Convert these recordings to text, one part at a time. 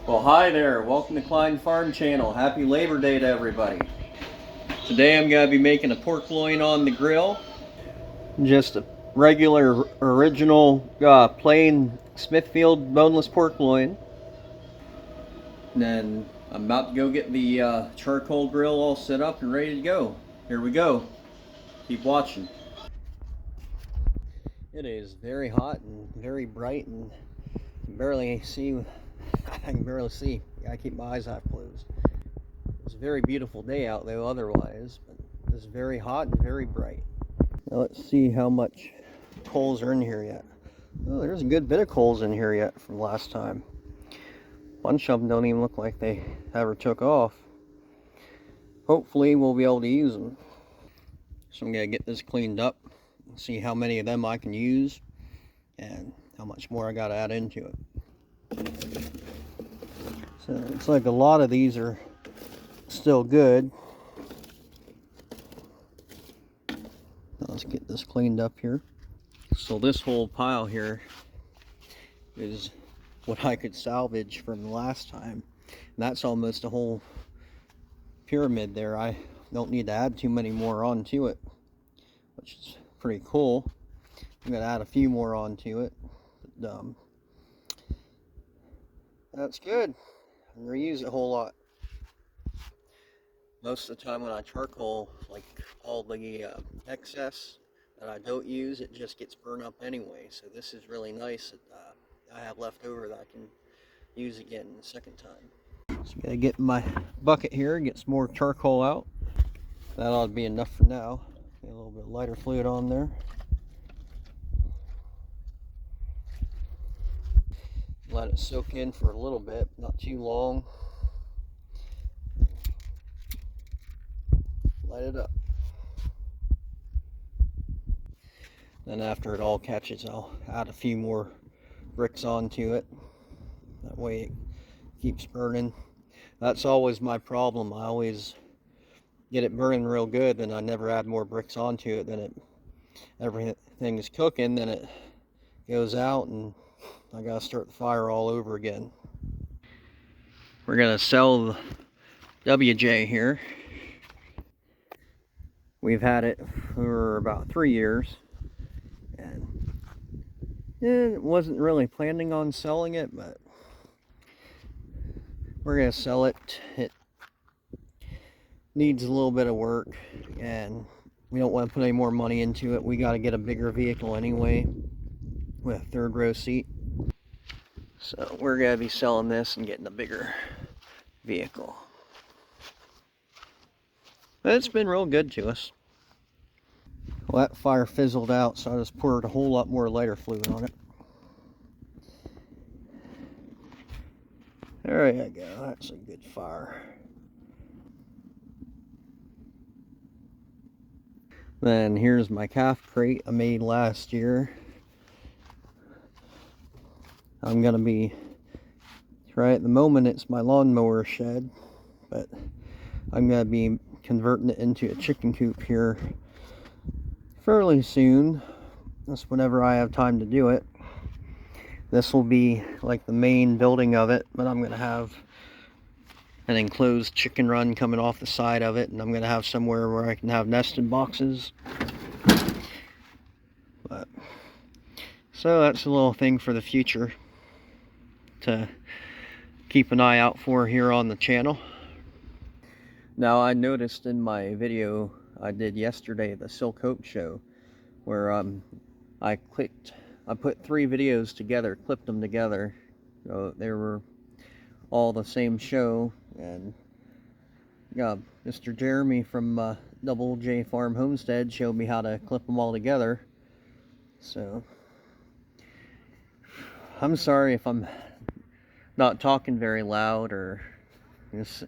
Well, hi there. Welcome to Klein Farm Channel. Happy Labor Day to everybody. Today I'm going to be making a pork loin on the grill. Just a regular, original, plain Smithfield boneless pork loin. And then I'm about to go get the charcoal grill all set up and ready to go. Here we go. Keep watching. It is very hot and very bright, and I can barely see. I can barely see. I gotta keep my eyes half closed. It's a very beautiful day out though otherwise, but it's very hot and very bright. Now let's see how much coals are in here yet. Oh, there's a good bit of coals in here yet from last time. A bunch of them don't even look like they ever took off. Hopefully we'll be able to use them. So I'm gonna get this cleaned up and see how many of them I can use and how much more I gotta add into it. So it's like a lot of these are still good. Let's get this cleaned up here. So this whole pile here is what I could salvage from the last time. And that's almost a whole pyramid there. I don't need to add too many more onto it, which is pretty cool. I'm gonna add a few more onto it. But, that's good. I reuse it a whole lot. Most of the time when I charcoal, like all the excess that I don't use, it just gets burned up anyway. So this is really nice that I have left over that I can use again the second time. So I'm gonna get my bucket here and get some more charcoal out. That ought to be enough for now. Get a little bit lighter fluid on there. Let it soak in for a little bit, not too long. Light it up. Then after it all catches, I'll add a few more bricks onto it. That way it keeps burning. That's always my problem. I always get it burning real good, then I never add more bricks onto it. Then everything is cooking, then it goes out and I gotta start the fire all over again. We're gonna sell the WJ here. We've had it for about 3 years, and it wasn't really planning on selling it, but we're gonna sell it. It needs a little bit of work, and we don't want to put any more money into it. We got to get a bigger vehicle anyway with a third row seat. So we're gonna be selling this and getting a bigger vehicle. But it's been real good to us. Well, that fire fizzled out, so I just poured a whole lot more lighter fluid on it. There you go, that's a good fire. Then here's my calf crate I made last year. I'm gonna be, right at the moment it's my lawnmower shed, but I'm gonna be converting it into a chicken coop here fairly soon. That's whenever I have time to do it. This will be like the main building of it, but I'm gonna have an enclosed chicken run coming off the side of it, and I'm gonna have somewhere where I can have nested boxes. But so that's a little thing for the future to keep an eye out for here on the channel. Now I noticed in my video I did yesterday, the Silk Hope show, where I put 3 videos together, clipped them together. So they were all the same show, and Mr. Jeremy from Double J Farm Homestead showed me how to clip them all together. So I'm sorry if I'm not talking very loud, or this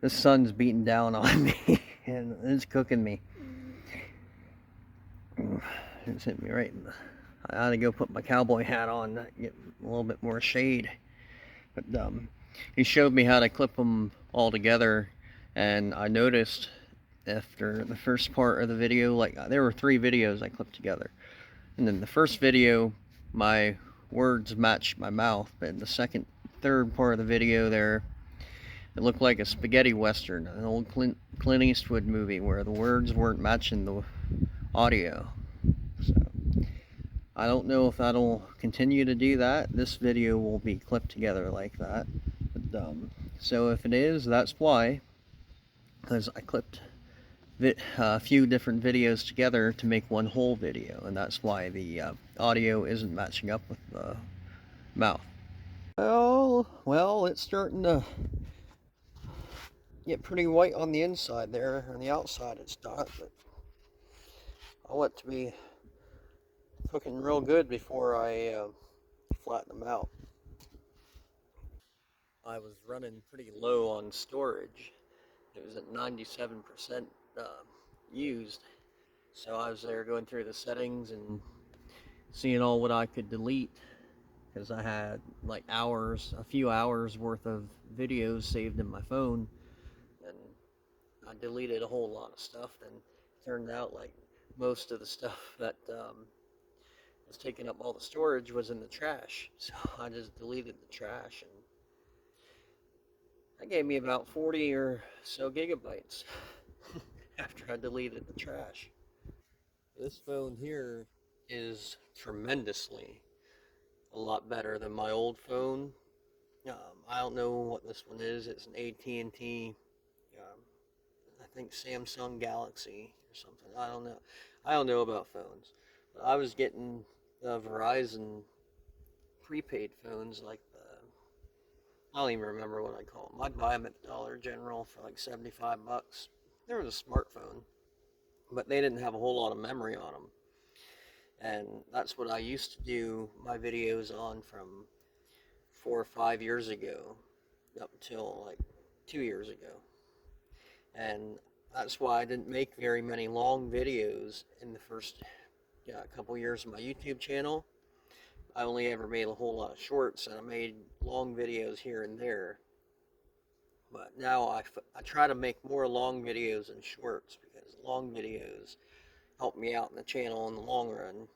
sun's beating down on me and it's cooking me. It's hit me right in the, I ought to go put my cowboy hat on, get a little bit more shade. But he showed me how to clip them all together, and I noticed after the first part of the video, like there were 3 videos I clipped together, and then the first video my words matched my mouth, but in the second, third part of the video there, it looked like a spaghetti western, an old Clint Eastwood movie where the words weren't matching the audio. So I don't know if that'll continue to do that. This video will be clipped together like that. But, so if it is, that's why, because I clipped a few different videos together to make one whole video, and that's why the audio isn't matching up with the mouth. Well, it's starting to get pretty white on the inside there. On the outside it's not, but I want it to be cooking real good before I flatten them out. I was running pretty low on storage. It was at 97% used. So I was there going through the settings and seeing all what I could delete, because I had like a few hours worth of videos saved in my phone, and I deleted a whole lot of stuff. And it turned out like most of the stuff that was taking up all the storage was in the trash. So I just deleted the trash, and that gave me about 40 or so gigabytes after I deleted the trash. This phone here is tremendously a lot better than my old phone. I don't know what this one is. It's an AT&T, I think Samsung Galaxy or something. I don't know. I don't know about phones. But I was getting the Verizon prepaid phones, like I don't even remember what I call them. I'd buy them at Dollar General for like 75 bucks. They were a smartphone, but they didn't have a whole lot of memory on them. And that's what I used to do my videos on from 4 or 5 years ago up until like 2 years ago. And that's why I didn't make very many long videos in the first couple years of my YouTube channel. I only ever made a whole lot of shorts, and I made long videos here and there. But now I try to make more long videos than shorts, because long videos help me out in the channel in the long run.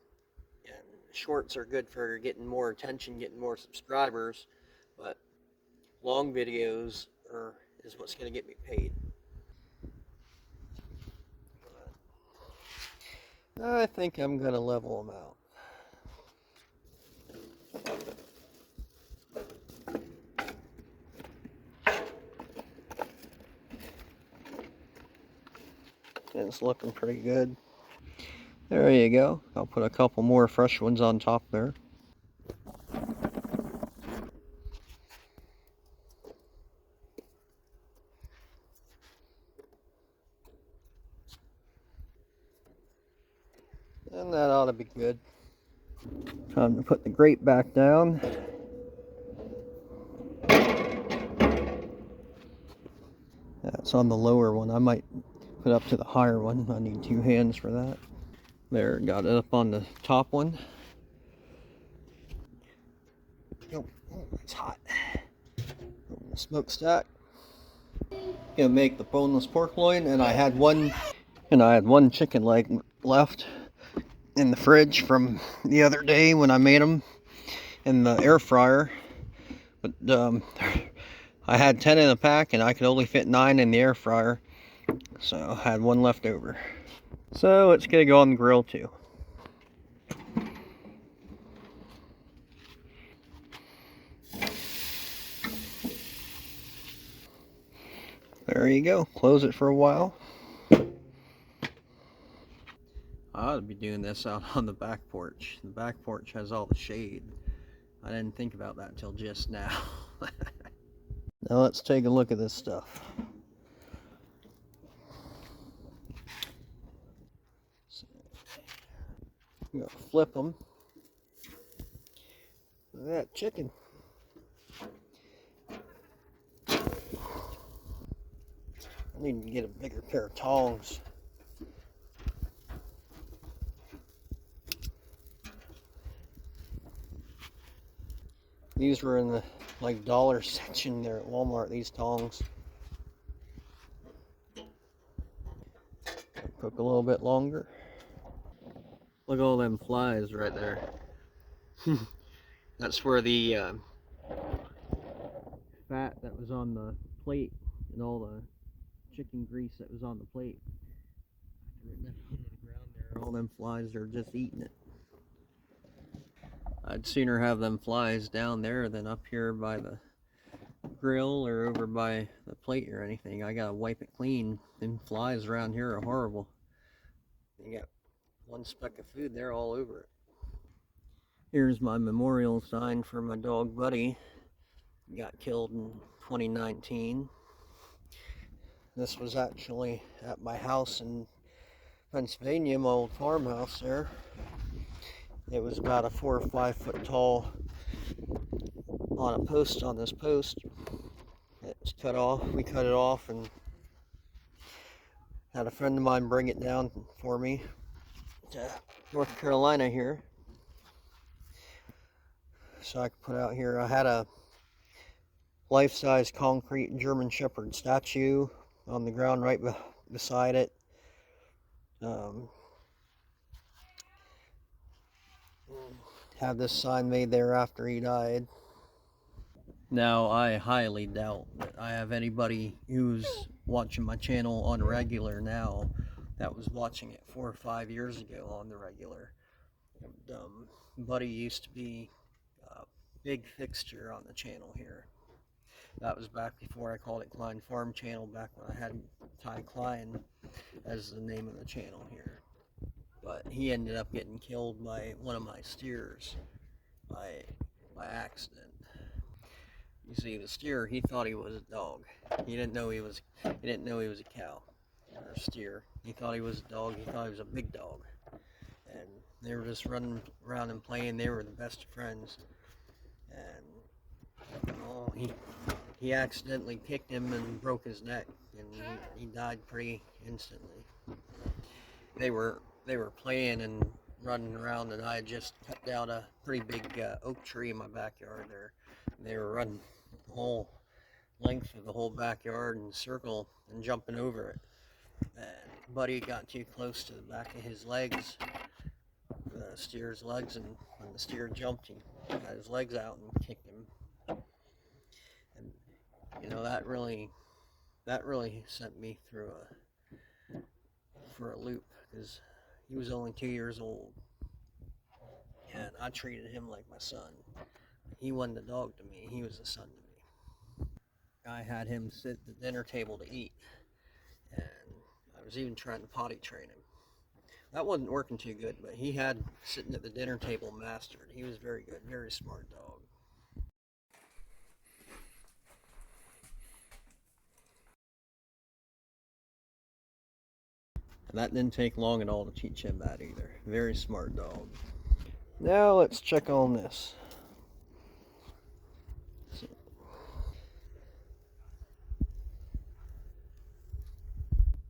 And shorts are good for getting more attention, getting more subscribers, but long videos is what's going to get me paid. But I think I'm going to level them out. It's looking pretty good. There you go. I'll put a couple more fresh ones on top there. And that ought to be good. Time to put the grate back down. That's on the lower one. I might put up to the higher one. I need 2 hands for that. There, got it up on the top one. Oh, it's hot. The smokestack. Gonna make the boneless pork loin, and I had one chicken leg left in the fridge from the other day when I made them in the air fryer. But I had 10 in a pack, and I could only fit 9 in the air fryer, so I had 1 left over. So it's gonna go on the grill too. There you go. Close it for a while. I ought to be doing this out on the back porch. The back porch has all the shade. I didn't think about that until just now. Now let's take a look at this stuff. So, I'm gonna flip them. Look at that chicken. I need to get a bigger pair of tongs. These were in the like dollar section there at Walmart, these tongs. Took a little bit longer. Look at all them flies right there. That's where the fat that was on the plate and all the chicken grease that was on the plate. I threw it down onto the ground there. All them flies are just eating it. I'd sooner have them flies down there than up here by the grill or over by the plate or anything. I gotta wipe it clean. Them flies around here are horrible. You got one speck of food, they're all over it. Here's my memorial sign for my dog Buddy. He got killed in 2019. This was actually at my house in Pennsylvania, my old farmhouse there. It was about a 4 or 5 foot tall on a post on this post. It was cut off. We cut it off and had a friend of mine bring it down for me to North Carolina here, so I could put out here. I had a life-size concrete German Shepherd statue on the ground right beside it. Had this sign made there after he died. Now, I highly doubt that I have anybody who's watching my channel on regular now that was watching it 4 or 5 years ago on the regular. Buddy used to be a big fixture on the channel here. That was back before I called it Klein Farm Channel, back when I had Ty Klein as the name of the channel here. But he ended up getting killed by one of my steers by accident. You see, the steer, he thought he was a dog. He didn't know he was a cow or a steer. He thought he was a dog. He thought he was a big dog. And they were just running around and playing. They were the best of friends. And he accidentally kicked him and broke his neck, and he died pretty instantly. They were playing and running around, and I had just cut down a pretty big oak tree in my backyard there. And they were running the whole length of the whole backyard in a circle and jumping over it. And Buddy got too close to the back of his legs, the steer's legs, and when the steer jumped, he got his legs out and kicked him. And you know, that really sent me through for a loop, because he was only 2 years old, and I treated him like my son. He wasn't a dog to me, he was a son to me. I had him sit at the dinner table to eat, and I was even trying to potty train him. That wasn't working too good, but he had sitting at the dinner table mastered. He was very good, very smart dog. And that didn't take long at all to teach him that either. Very smart dog. Now let's check on this.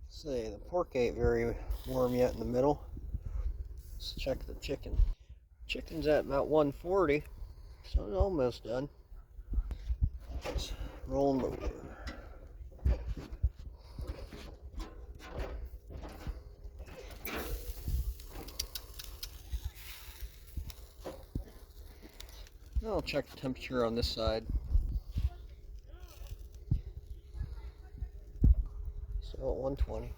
See, the pork ain't very warm yet in the middle. Let's check the chicken. Chicken's at about 140, so it's almost done. Let's roll them over. I'll check the temperature on this side. So at 120.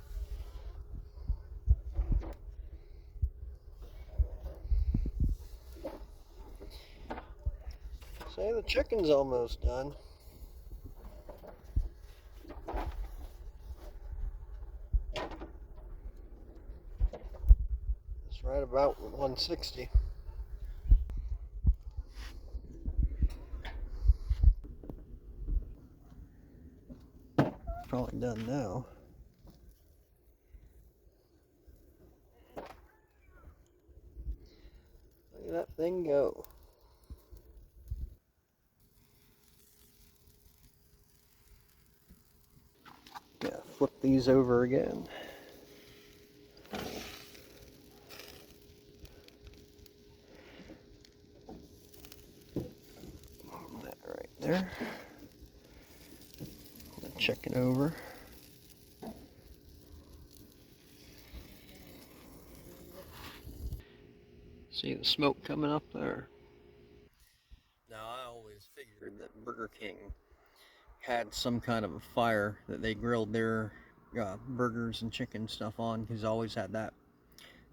Say the chicken's almost done. It's right about 160. Probably done now. Look at that thing go. Yeah, flip these over again. That right there. Chicken over. See the smoke coming up there? Now, I always figured that Burger King had some kind of a fire that they grilled their burgers and chicken stuff on, because always had that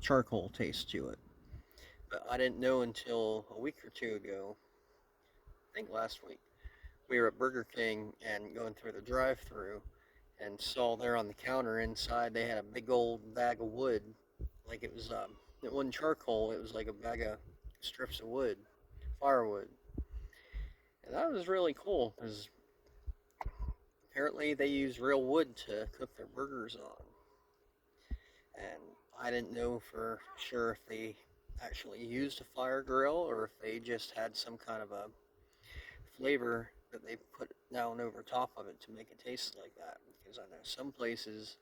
charcoal taste to it. But I didn't know until a week or two ago, I think last week, we were at Burger King and going through the drive-through and saw there on the counter inside they had a big old bag of wood, like it wasn't charcoal, it was like a bag of strips of wood, firewood. And that was really cool because apparently they use real wood to cook their burgers on. And I didn't know for sure if they actually used a fire grill or if they just had some kind of a flavor that they put down over top of it to make it taste like that. Because I know some places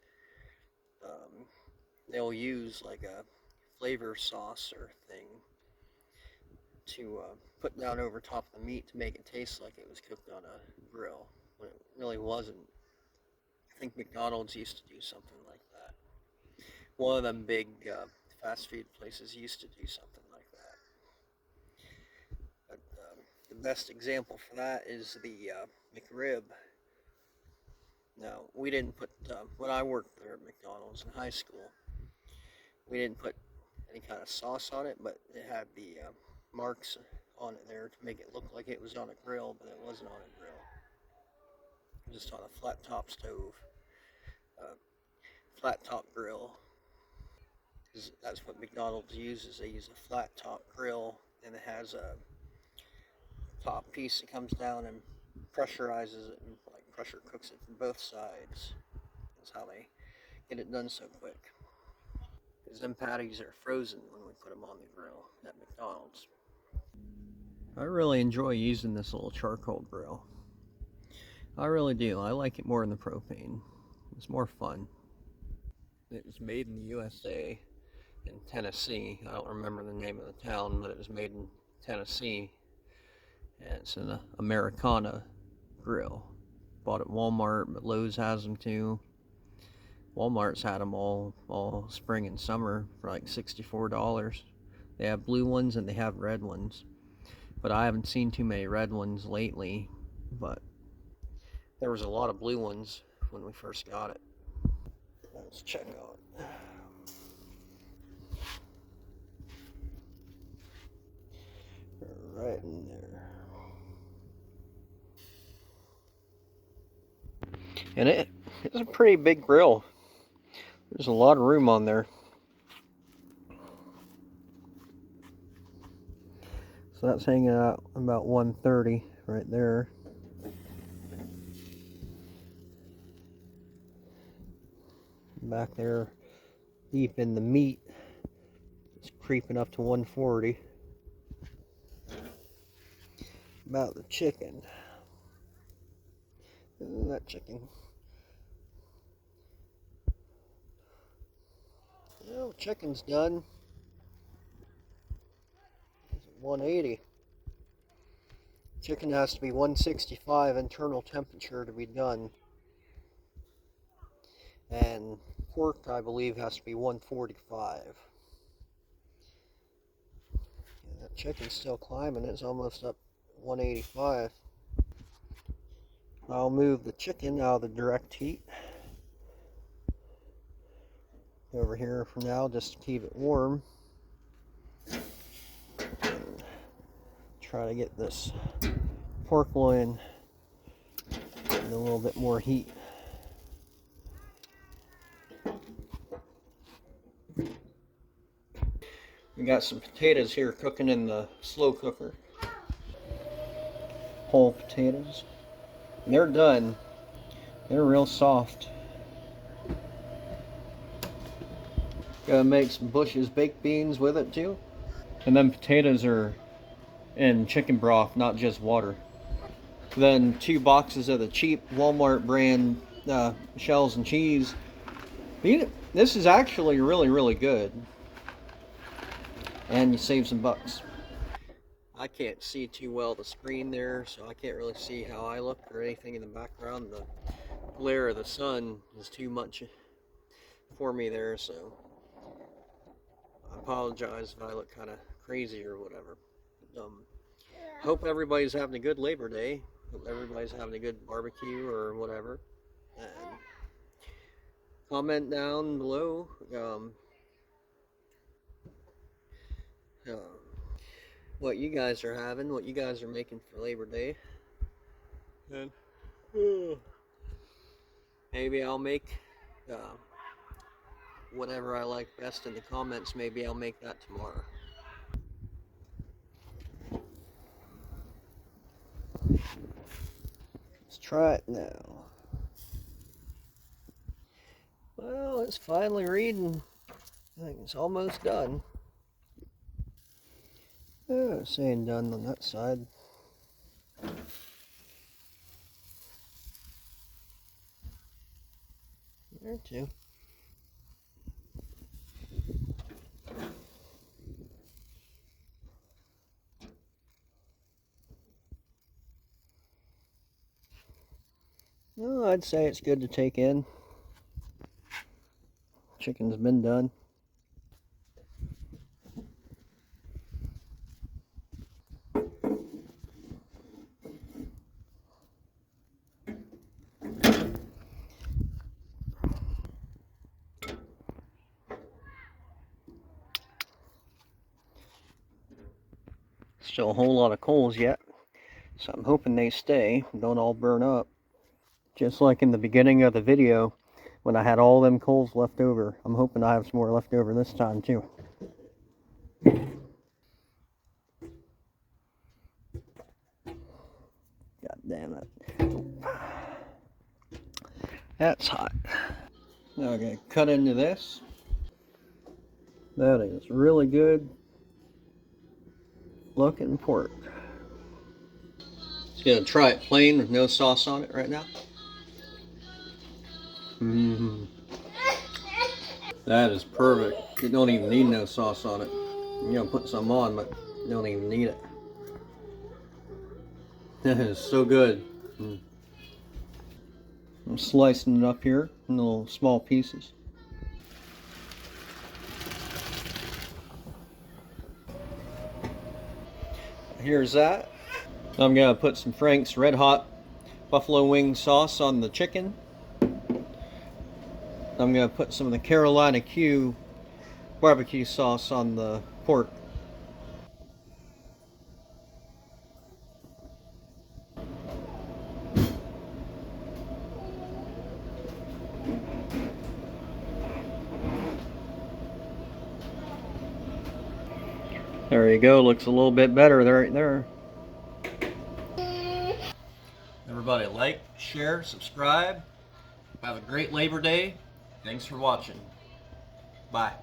um, they'll use like a flavor sauce or thing to put down over top of the meat to make it taste like it was cooked on a grill when it really wasn't. I think McDonald's used to do something like that. One of them big fast food places used to do something like that. But the best example for that is the McRib. Now, we didn't put, when I worked there at McDonald's in high school, we didn't put any kind of sauce on it, but it had the marks on it there to make it look like it was on a grill, but it wasn't on a grill. It was just on a flat top stove, uh, flat top grill. Because that's what McDonald's uses. They use a flat top grill, and it has a top piece that comes down and pressurizes it and like pressure cooks it from both sides. That's how they get it done so quick. Because them patties are frozen when we put them on the grill at McDonald's. I really enjoy using this little charcoal grill. I really do. I like it more than the propane. It's more fun. It was made in the USA in Tennessee. I don't remember the name of the town, but it was made in Tennessee. And it's an Americana grill. Bought at Walmart, but Lowe's has them too. Walmart's had them all spring and summer for like $64. They have blue ones and they have red ones. But I haven't seen too many red ones lately. But there was a lot of blue ones when we first got it. Let's check out. Right in there. And it's a pretty big grill. There's a lot of room on there. So that's hanging out about 130 right there. Back there, deep in the meat, it's creeping up to 140. About the chicken. That chicken. Oh, chicken's done. It's at 180. Chicken has to be 165 internal temperature to be done. And pork, I believe, has to be 145. And that chicken's still climbing. It's almost up 185. I'll move the chicken out of the direct heat over here for now, just to keep it warm. And try to get this pork loin getting a little bit more heat. We got some potatoes here cooking in the slow cooker. Whole potatoes. And they're done. They're real soft. Gonna make some Bush's baked beans with it too. And then potatoes are in chicken broth, not just water. Then 2 boxes of the cheap Walmart brand shells and cheese. This is actually really, really good. And you save some bucks. I can't see too well the screen there, so I can't really see how I look or anything in the background. The glare of the sun is too much for me there, so I apologize if I look kind of crazy or whatever. Hope everybody's having a good Labor Day. Hope everybody's having a good barbecue or whatever. And comment down below uh, what you guys are having, what you guys are making for Labor Day. And maybe I'll make whatever I like best in the comments. Maybe I'll make that tomorrow. Let's try it now. Well, it's finally reading. I think it's almost done. Oh, saying done on that side. There too. No, I'd say it's good to take in. Chicken's been done. Still a whole lot of coals yet, so I'm hoping they stay, don't all burn up. Just like in the beginning of the video, when I had all them coals left over. I'm hoping I have some more left over this time too. God damn it. That's hot. Now I'm going to cut into this. That is really good looking pork. Just going to try it plain with no sauce on it right now. That is perfect. You don't even need no sauce on it. You're going to put some on, but you don't even need it. That is so good. I'm slicing it up here in little small pieces. Here's that. I'm going to put some Frank's Red Hot Buffalo Wing sauce on the chicken. I'm going to put some of the Carolina Q barbecue sauce on the pork. There you go, looks a little bit better right there. Everybody like, share, subscribe. Have a great Labor Day. Thanks for watching. Bye.